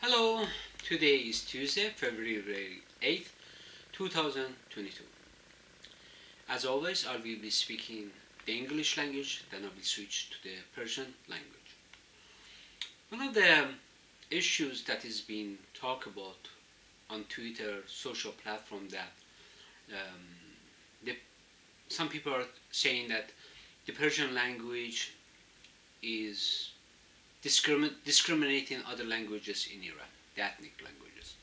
Hello, today is Tuesday, February 8th, 2022. As always, I will be speaking the English language, then I will switch to the Persian language. One of the issues that is being talked about on Twitter, social platform, that some people are saying that the Persian language is discriminating other languages in Iran, the ethnic languages.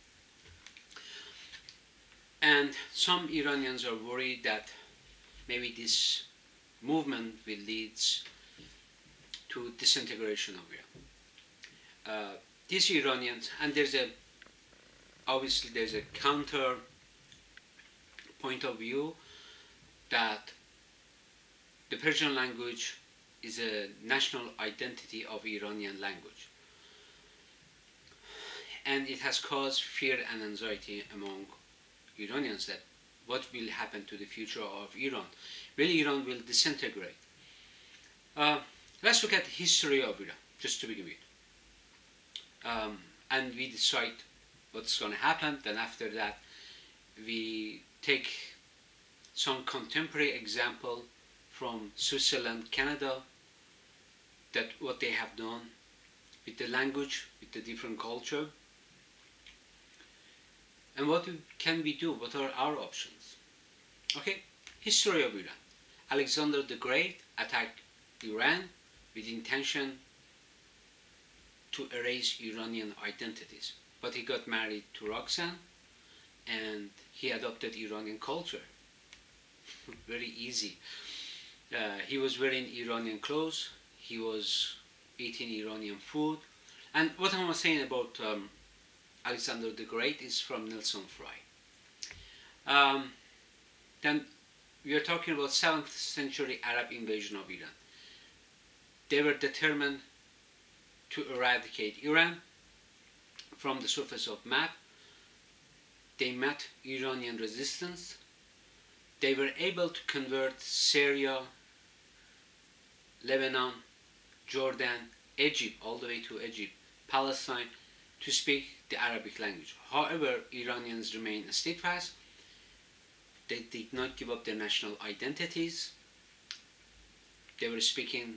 And some Iranians are worried that maybe this movement will lead to disintegration of Iran. These Iranians, and obviously there's a counter point of view that the Persian language is a national identity of Iranian language, and it has caused fear and anxiety among Iranians that what will happen to the future of Iran. Will Iran will disintegrate? Let's look at the history of Iran, just to begin with, and we decide what's going to happen. Then after that, we take some contemporary example from Switzerland, Canada, that what they have done with the language, with the different culture, and what can we do, what are our options. Okay, history of Iran. Alexander the Great attacked Iran with intention to erase Iranian identities, but he got married to Roxanne and he adopted Iranian culture. Very easy. He was wearing Iranian clothes, he was eating Iranian food. And what I was saying about Alexander the Great is from Nelson Fry. Then we are talking about 7th century Arab invasion of Iran. They were determined to eradicate Iran from the surface of map. They met Iranian resistance. They were able to convert Syria, Lebanon, Jordan, Egypt, all the way to Egypt, Palestine, to speak the Arabic language. However, Iranians remained steadfast. They did not give up their national identities. They were speaking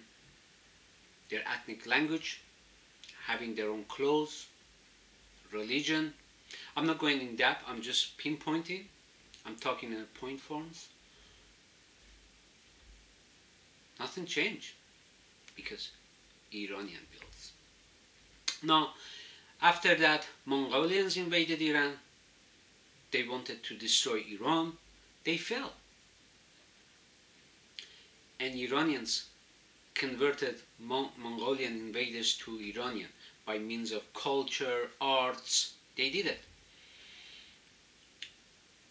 their ethnic language, having their own clothes, religion. I'm not going in depth, I'm just pinpointing. I'm talking in point forms. Nothing changed because Iranian builds. Now, after that, Mongolians invaded Iran. They wanted to destroy Iran. They fell. And Iranians converted Mongolian invaders to Iranian by means of culture, arts. They did it.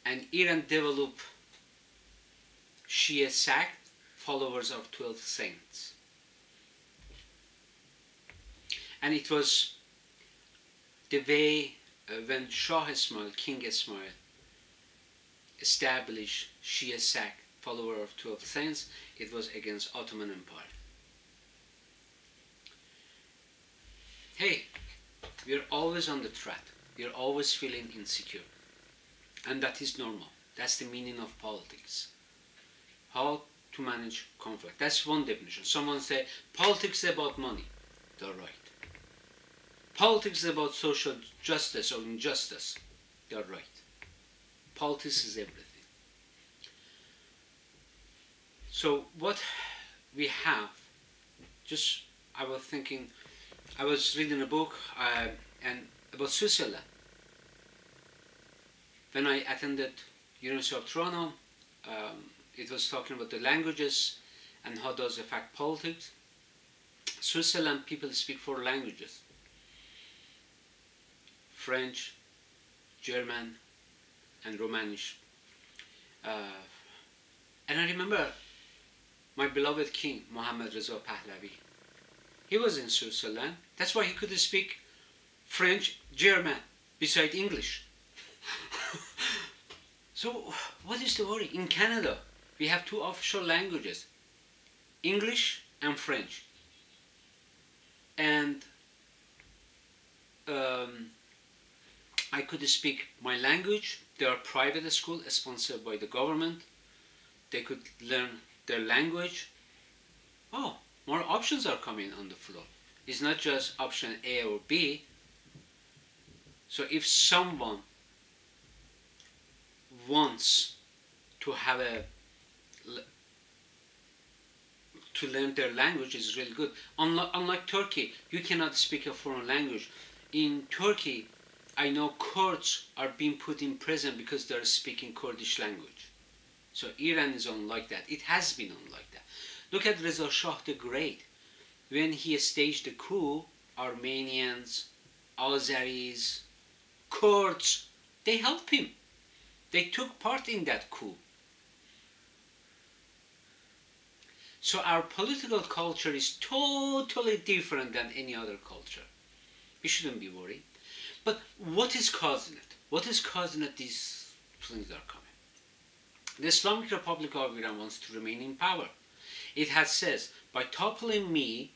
And Iran developed Shia sect, followers of 12 saints. And it was the way when Shah Ismail, King Ismail, established Shia sect, follower of 12 saints, it was against Ottoman Empire. Hey, we are always on the threat. We are always feeling insecure. And that is normal. That's the meaning of politics. How to manage conflict. That's one definition. Someone say, politics is about money. They're right. Politics is about social justice or injustice. They're right. Politics is everything. So what we have, I was thinking, I was reading a book and about Switzerland. When I attended University of Toronto, it was talking about the languages and how does it affect politics. Switzerland people speak 4 languages: French, German, and Romanish. And I remember my beloved king, Mohammed Reza Pahlavi. He was in Switzerland. That's why he could speak French, German, beside English. So what is the worry? In Canada, we have 2 official languages, English and French. And I could speak my language. There are private schools sponsored by the government. They could learn their language. Oh, more options are coming on the floor. It's not just option A or B. So if someone wants to have to learn their language, is really good. Unlike Turkey, you cannot speak a foreign language. In Turkey, I know Kurds are being put in prison because they are speaking Kurdish language. So Iran is unlike that. It has been unlike that. Look at Reza Shah the Great. When he staged the coup, Armenians, Azeris, Kurds, they helped him. They took part in that coup. So our political culture is totally different than any other culture. We shouldn't be worried. But what is causing it? What is causing it these things are coming? The Islamic Republic of Iran wants to remain in power. It has says, by toppling me,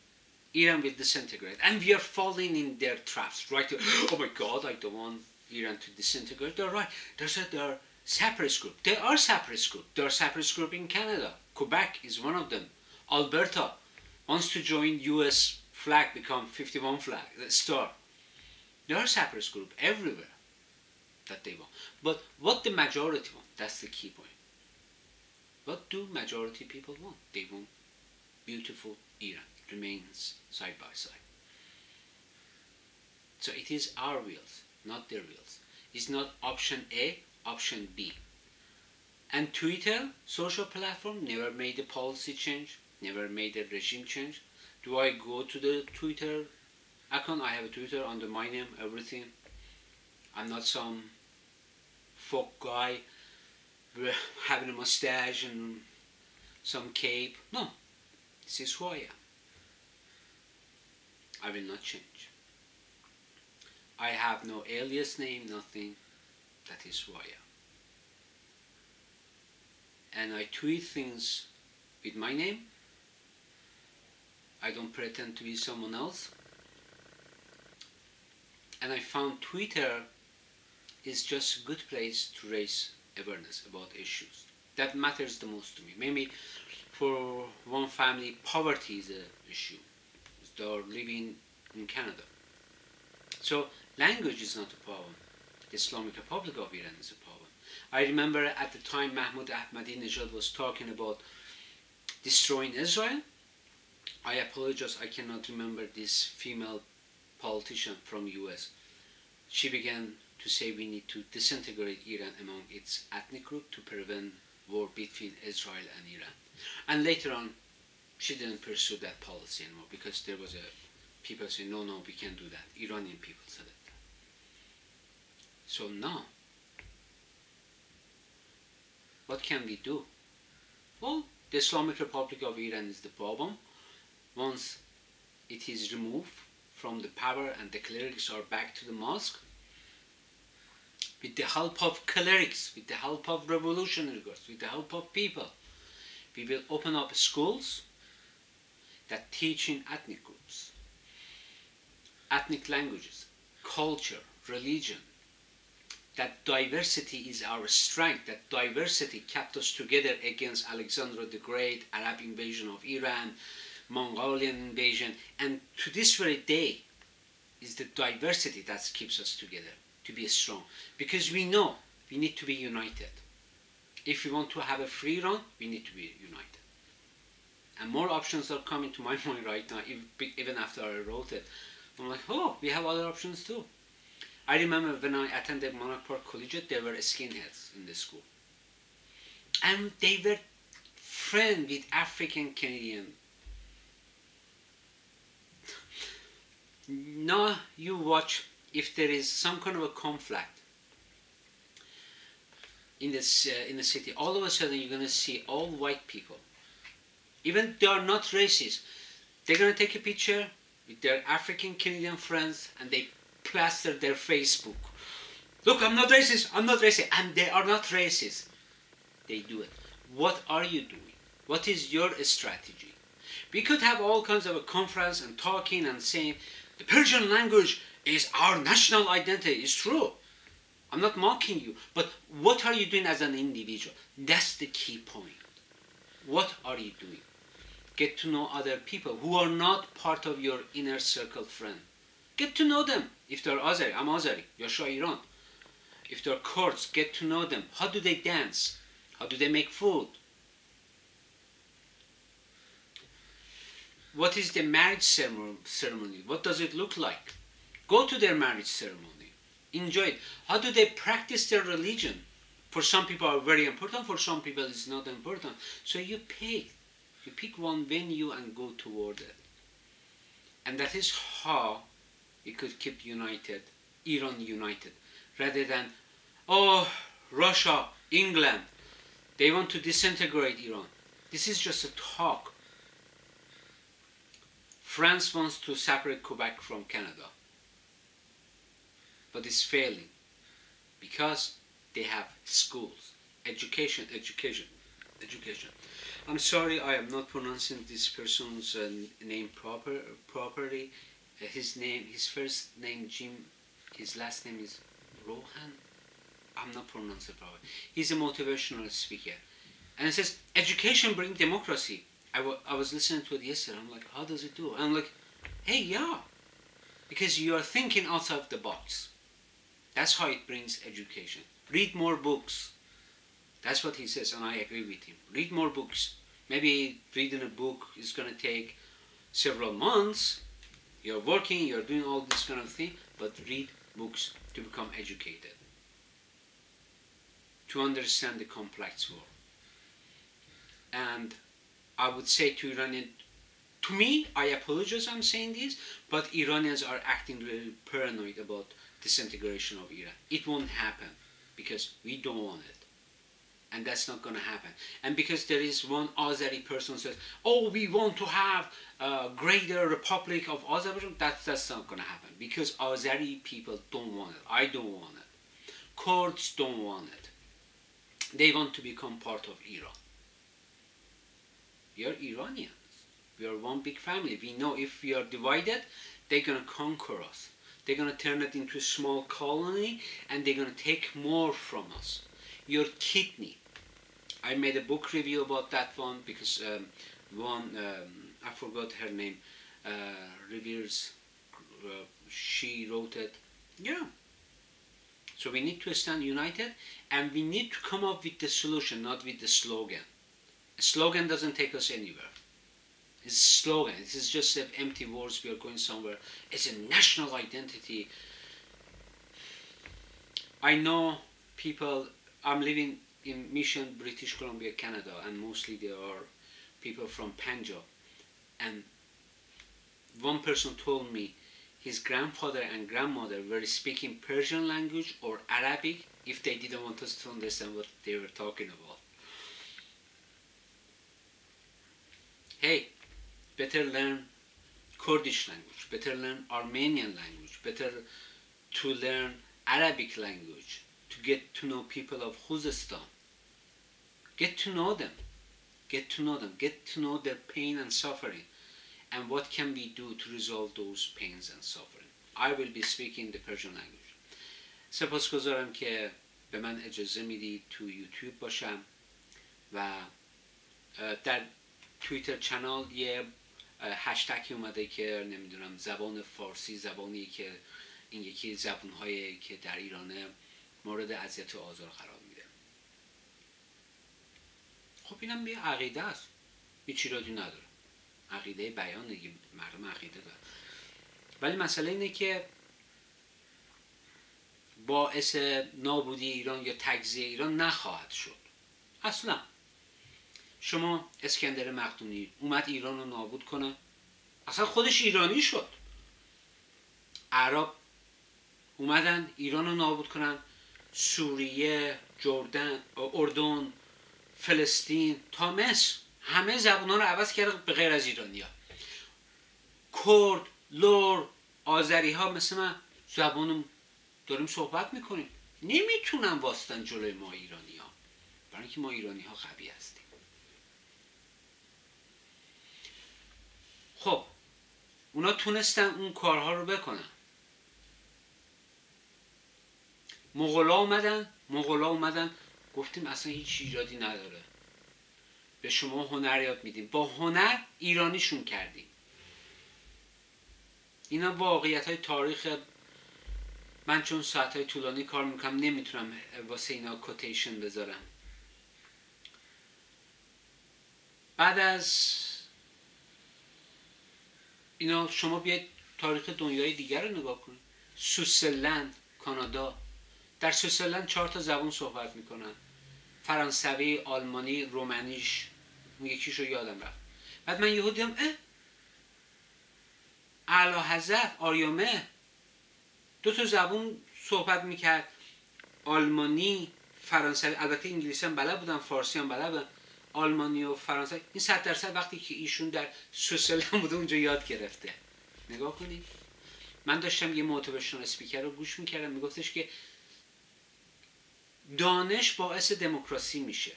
Iran will disintegrate. And we are falling in their traps. Right? Oh my God, I don't want Iran to disintegrate. They're right. They said they're separatist group. They are separatist group. There are separatist group in Canada. Quebec is one of them. Alberta wants to join US flag, become 51 flag, the star. There are separatist group everywhere that they want. But what the majority want, that's the key point. What do majority people want? They want beautiful Iran. It remains side by side. So it is our wills, not their wills. It's not option A, option B. And Twitter, social platform, never made a policy change, never made a regime change. Do I go to the Twitter account? I have a Twitter under my name, everything. I'm not some folk guy having a mustache and some cape. No, this is who I am. I will not change. I have no alias name, nothing. That is who I am. And I tweet things with my name. I don't pretend to be someone else. And I found Twitter is just a good place to raise awareness about issues. That matters the most to me. Maybe for one family, poverty is an issue. They're living in Canada. So language is not a problem. The Islamic Republic of Iran is a problem. I remember at the time Mahmoud Ahmadinejad was talking about destroying Israel. I apologize, I cannot remember this female politician from US. She began to say we need to disintegrate Iran among its ethnic group to prevent war between Israel and Iran. And later on, she didn't pursue that policy anymore because there was people saying, no, we can't do that. Iranian people said it. So now, what can we do? Well, the Islamic Republic of Iran is the problem. Once it is removed from the power and the clerics are back to the mosque, with the help of clerics, with the help of revolutionaries, with the help of people, we will open up schools that teach in ethnic groups, ethnic languages, culture, religion. That diversity is our strength, that diversity kept us together against Alexander the Great, Arab invasion of Iran, Mongolian invasion, and to this very day is the diversity that keeps us together, to be strong. Because we know we need to be united. If we want to have a free run, we need to be united. And more options are coming to my mind right now, even after I wrote it. I'm like, oh, we have other options too. I remember when I attended Monarch Park Collegiate, there were skinheads in the school. And they were friends with African Canadian. Now you watch, if there is some kind of a conflict in the city, all of a sudden you're going to see all white people. Even they are not racist. They're going to take a picture with their African Canadian friends and they plaster their Facebook. Look, I'm not racist, I'm not racist. And they are not racist. They do it. What are you doing? What is your strategy? We could have all kinds of a conference and talking and saying, the Persian language is our national identity. It's true. I'm not mocking you, but what are you doing as an individual? That's the key point. What are you doing? Get to know other people who are not part of your inner circle friend. Get to know them. If they're Azeri, I'm Azeri, Yashua Iran. If they're Kurds, get to know them. How do they dance? How do they make food? What is the marriage ceremony? What does it look like? Go to their marriage ceremony. Enjoy it. How do they practice their religion? For some people are very important, for some people it's not important. So you pick. You pick one venue and go toward it. And that is how you could keep united, Iran united. Rather than, oh, Russia, England, they want to disintegrate Iran. This is just a talk. France wants to separate Quebec from Canada. But it's failing because they have schools, education. I'm sorry I am not pronouncing this person's name properly. His first name Jim, his last name is Rohan. I'm not pronouncing it properly. He's a motivational speaker. And it says, education brings democracy. I was listening to it yesterday. I'm like, how does it do? I'm like, hey, yeah. Because you are thinking outside of the box. That's how it brings education. Read more books. That's what he says, and I agree with him. Read more books. Maybe reading a book is going to take several months. You're working, you're doing all this kind of thing, but read books to become educated. To understand the complex world. And I would say to Iranian, to me, I apologize I'm saying this, but Iranians are acting really paranoid about disintegration of Iran. It won't happen because we don't want it. And that's not going to happen. And because there is one Azeri person who says, oh, we want to have a greater republic of Azerbaijan, that's not going to happen. Because Azeri people don't want it. I don't want it. Kurds don't want it. They want to become part of Iran. We are Iranians. We are one big family. We know if we are divided, they're going to conquer us. They're going to turn it into a small colony and they're going to take more from us. Your kidney. I made a book review about that one because I forgot her name, Rivers, she wrote it. Yeah. So we need to stand united and we need to come up with the solution, not with the slogan. A slogan doesn't take us anywhere. It's a slogan. This is just empty words. We are going somewhere. It's a national identity. I know people. I'm living in Mission, British Columbia, Canada, and mostly there are people from Punjab. And one person told me his grandfather and grandmother were speaking Persian language or Arabic if they didn't want us to understand what they were talking about. Hey, better learn Kurdish language, better learn Armenian language, better to learn Arabic language, to get to know people of Khuzestan. Get to know them. Get to know them. Get to know their pain and suffering. And what can we do to resolve those pains and suffering. I will be speaking the Persian language. سپاسگزارم که به من اجازه میدید تو یوتیوب باشم و در توییتر چنل یه هشتگی اومده که نمیدونم زبان فارسی زبانی که این یکی زبان‌هایی که در ایرانه مورد اذیت و آزار قرار میده. خب اینم یه عقیده است. هیچ ایرادی نداره. عقیده بیان دیگه مردم عقیده داره. ولی مسئله اینه که باعث نابودی ایران یا تجزیه ایران نخواهد شد. اصلا شما اسکندر مقدونی اومد ایران رو نابود کنه، اصلا خودش ایرانی شد. عرب اومدن ایران رو نابود کنن، سوریه، جردن، اردن، فلسطین تا مصر همه زبان‌ها رو عوض کرده به غیر از ایرانی‌ها. کرد، لور، آذری‌ها مثل من زبان داریم صحبت میکنیم، نمیتونن واسطن جلوی ما ایرانی‌ها، برای اینکه ما ایرانی‌ها قوی هستیم. خب اونا تونستن اون کارها رو بکنن. مغولا اومدن گفتیم اصلا هیچ ایرادی نداره، به شما هنر یاد میدیم، با هنر ایرانیشون کردیم. اینا واقعیت های تاریخ. من چون ساعت های طولانی کار میکنم نمیتونم واسه اینا کوتیشن بذارم. بعد از اینا شما بیاید تاریخ دنیای دیگر رو نگاه کنید. سوئیسرلند، کانادا. در سوئیسرلند 4 تا زبان صحبت میکنن، فرانسوی، آلمانی، رومانیش، اون یکیشو یادم رفت. بعد من یهو دیدم اعلیحضرت آریامه 2 تا زبان صحبت میکرد، آلمانی، فرانسوی. البته انگلیسی هم بلد بودم، فارسی هم بلد بودم، آلمانی و فرانسوی. این 100% وقتی که ایشون در سوئیسرلند بوده اونجا یاد گرفته. نگاه کنید. من داشتم یه موتیویشنال اسپیکر رو گوش میکردم، میگفتش که دانش باعث دموکراسی میشه.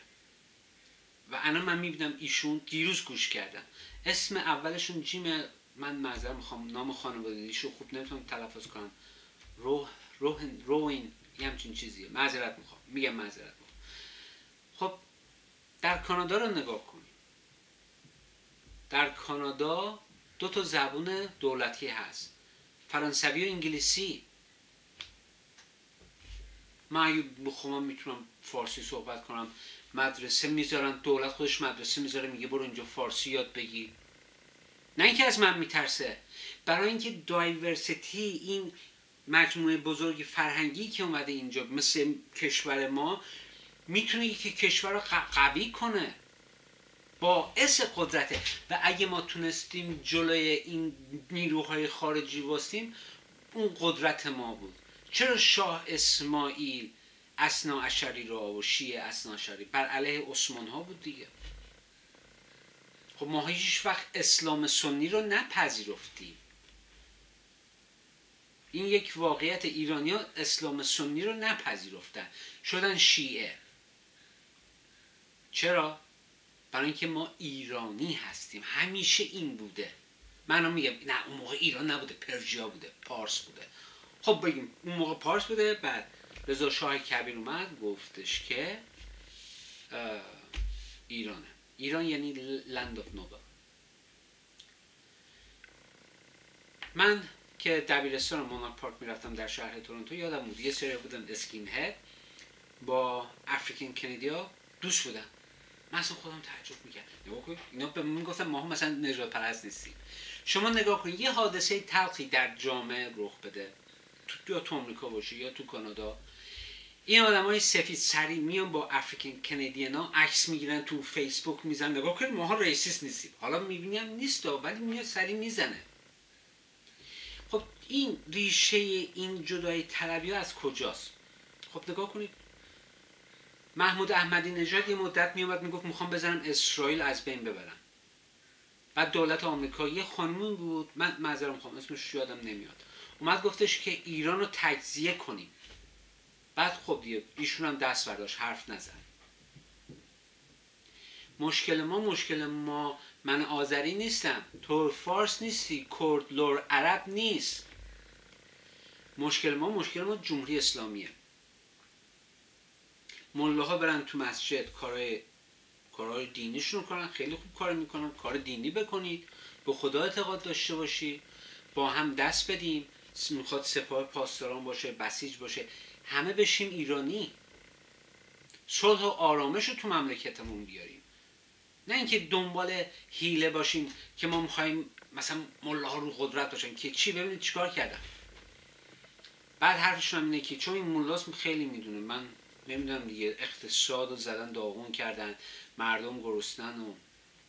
و الان من میبینم ایشون دیروز گوش کردم، اسم اولشون جیم، من معذرت میخوام نام خانوادگیشو خوب نمیتونم تلفظ کنم، روین یه همچین چیزیه، معذرت میخوام، میگم معذرت میخوام. خب در کانادا رو نگاه کنید. در کانادا 2 تا زبان دولتی هست، فرانسوی و انگلیسی. من اگه بخوام میتونم فارسی صحبت کنم، مدرسه میذارن، دولت خودش مدرسه میذاره، میگه برو اینجا فارسی یاد بگیر. نه اینکه از من میترسه، برای اینکه دایورسیتی، این مجموعه بزرگ فرهنگی که اومده اینجا مثل کشور ما، میتونه که کشور رو قوی کنه، باعث قدرته. و اگه ما تونستیم جلوی این نیروهای خارجی واسیم، اون قدرت ما بود. چرا شاه اسماعیل اثناعشری را و شیعه اثناعشری بر علیه عثمان ها بود دیگه؟ خب ما هیچ وقت اسلام سنی رو نپذیرفتیم. این یک واقعیت. ایرانی ها اسلام سنی رو نپذیرفتن، شدن شیعه. چرا؟ برای اینکه ما ایرانی هستیم، همیشه این بوده. من میگم نه اون موقع ایران نبوده، پرژیا بوده، پارس بوده. خب بگیم اون موقع پارس بوده. بعد رضا شاه کبیر اومد گفتش که ایرانه. ایران یعنی لند آف نوبل. من که دبیرستان مونارک پارک میرفتم در شهر تورنتو، یادم بود یه سری بودن اسکین هد با افریکن کندیا دوست بودن. من اصلا خودم تعجب میکردم. نگاه کن اینا به من گفتن ما هم مثلا نژاد پرست نیستیم. شما نگاه کن یه حادثه تلخی در جامعه رخ بده، یا تو آمریکا باشه یا تو کانادا، این آدمای سفید سری میان با افریکن کندینا عکس میگیرن، تو فیسبوک میزنن. نگاه کن ماها ریسیست نیستیم. حالا میبینیم نیست ولی میاد سری میزنه. خب این ریشه این جدایی طلبی از کجاست؟ خب نگاه کنید. محمود احمدی نژاد یه مدت میومد میگفت میخوام بزنم اسرائیل از بین ببرم. بعد دولت آمریکا یه خانمی بود، من معذرت میخوام اسمش یادم نمیاد، اومد گفتش که ایران رو تجزیه کنیم. بعد خب دیگه ایشون هم دست برداشت، حرف نزد. مشکل ما من آذری نیستم، تو فارس نیستی، کرد لور عرب نیست. مشکل ما جمهوری اسلامیه. ملاها برن تو مسجد کارهای دینیشون کنن، خیلی خوب کار میکنن، کار دینی بکنید، به خدا اعتقاد داشته باشی، با هم دست بدیم، میخواد سپاه پاسداران باشه، بسیج باشه، همه بشیم ایرانی، صلح و آرامش رو تو مملکتمون بیاریم. نه اینکه دنبال حیله باشیم که ما میخوایم مثلا ملاها رو قدرت باشن که چی، ببینید چیکار کردن. بعد حرفشون هم اینه که چون این ملاست خیلی میدونه، من نمیدونم دیگه، اقتصاد رو زدن داغون کردن، مردم گرسنن و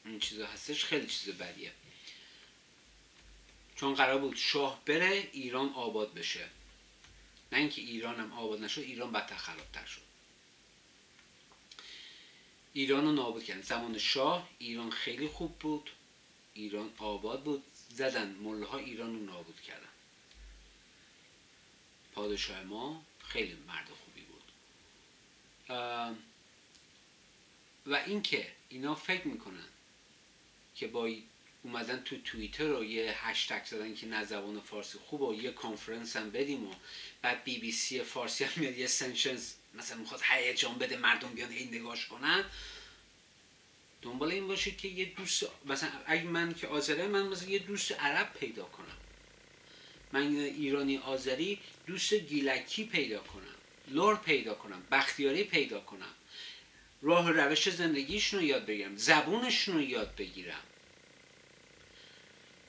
این چیزا هستش، خیلی چیز بدیه. چون قرار بود شاه بره ایران آباد بشه، نه اینکه ایران هم آباد نشد، ایران بدتر خرابتر شد. ایران رو نابود کردن. زمان شاه ایران خیلی خوب بود، ایران آباد بود، زدن ملاها ایران رو نابود کردن. پادشاه ما خیلی مرد خوبی بود. و اینکه اینا فکر میکنن که با اومدن تو توییتر و یه هشتگ زدن که نه زبان فارسی خوبه و یه کنفرانس هم بدیم و بعد BBC فارسی هم میاد یه سنشنز مثلا میخواد هیجان بده مردم بیان هی نگاش کنن، دنبال این باشید که یه دوست، مثلا اگه من که آذری، من مثلا یه دوست عرب پیدا کنم، من ایرانی آذری دوست گیلکی پیدا کنم، لور پیدا کنم، بختیاری پیدا کنم، راه و روش زندگیشون رو یاد بگیرم، زبونشون رو یاد بگیرم.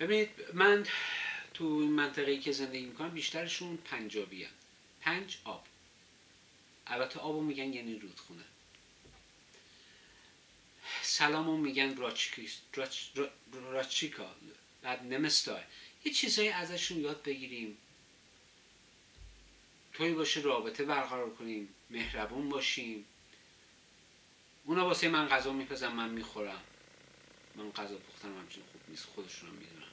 ببینید من تو این منطقه‌ای که زندگی میکنم بیشترشون پنجابی هم. پنج آب، البته آبو میگن یعنی رودخونه، سلامو میگن راچیکا، بعد نمستای، یه چیزایی ازشون یاد بگیریم، توی باشه رابطه برقرار کنیم، مهربون باشیم. اونا واسه من غذا میپزن، من میخورم، من غذا پختنم همچین خوب نیست، خودشون هم میدونن،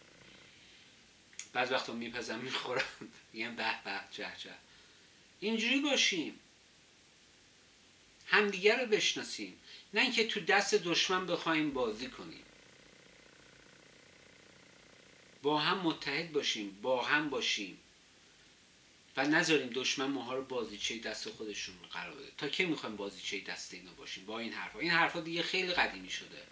بعض وقتا میپزن میخورم میگن به به چه چه. اینجوری باشیم، همدیگه رو بشناسیم، نه اینکه تو دست دشمن بخوایم بازی کنیم. با هم متحد باشیم، با هم باشیم و نذاریم دشمن ماها رو بازیچه دست خودشون قرار بده. تا کی میخوایم بازیچه دست اینا باشیم با این حرفا؟ این حرفا دیگه خیلی قدیمی شده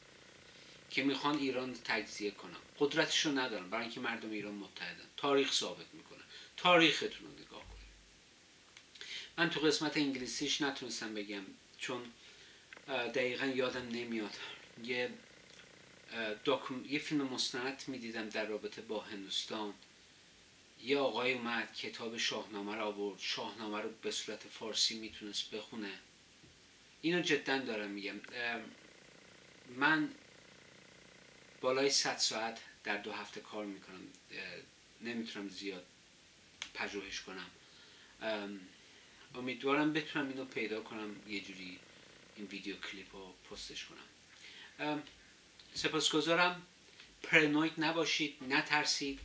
که میخوان ایران تجزیه کنن، قدرتشو ندارن، برای اینکه مردم ایران متحدن. تاریخ ثابت میکنه، تاریختون رو نگاه کنید. من تو قسمت انگلیسیش نتونستم بگم چون دقیقا یادم نمیاد. یه فیلم مستند میدیدم در رابطه با هندوستان، یه آقای اومد کتاب شاهنامه رو آورد، شاهنامه رو به صورت فارسی میتونست بخونه. اینو جدا دارم میگم، من بالای 100 ساعت در 2 هفته کار میکنم، نمیتونم زیاد پژوهش کنم. امیدوارم بتونم اینو پیدا کنم، یه جوری این ویدیو کلیپ رو پستش کنم. سپاسگزارم. پرانوید نباشید، نترسید.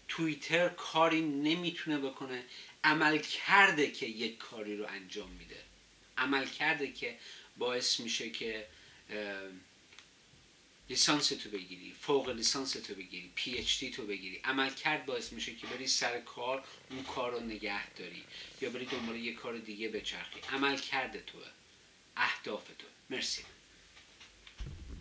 توییتر کاری نمیتونه بکنه، عمل کرده که یک کاری رو انجام میده، عمل کرده که باعث میشه که لیسانس تو بگیری، فوق لیسانس تو بگیری، پی اچ دی تو بگیری. عمل کرد باعث میشه که بری سر کار، اون کار رو نگه داری یا بری دنبال یه کار دیگه بچرخی. عمل کرده توه، اهداف تو. مرسی.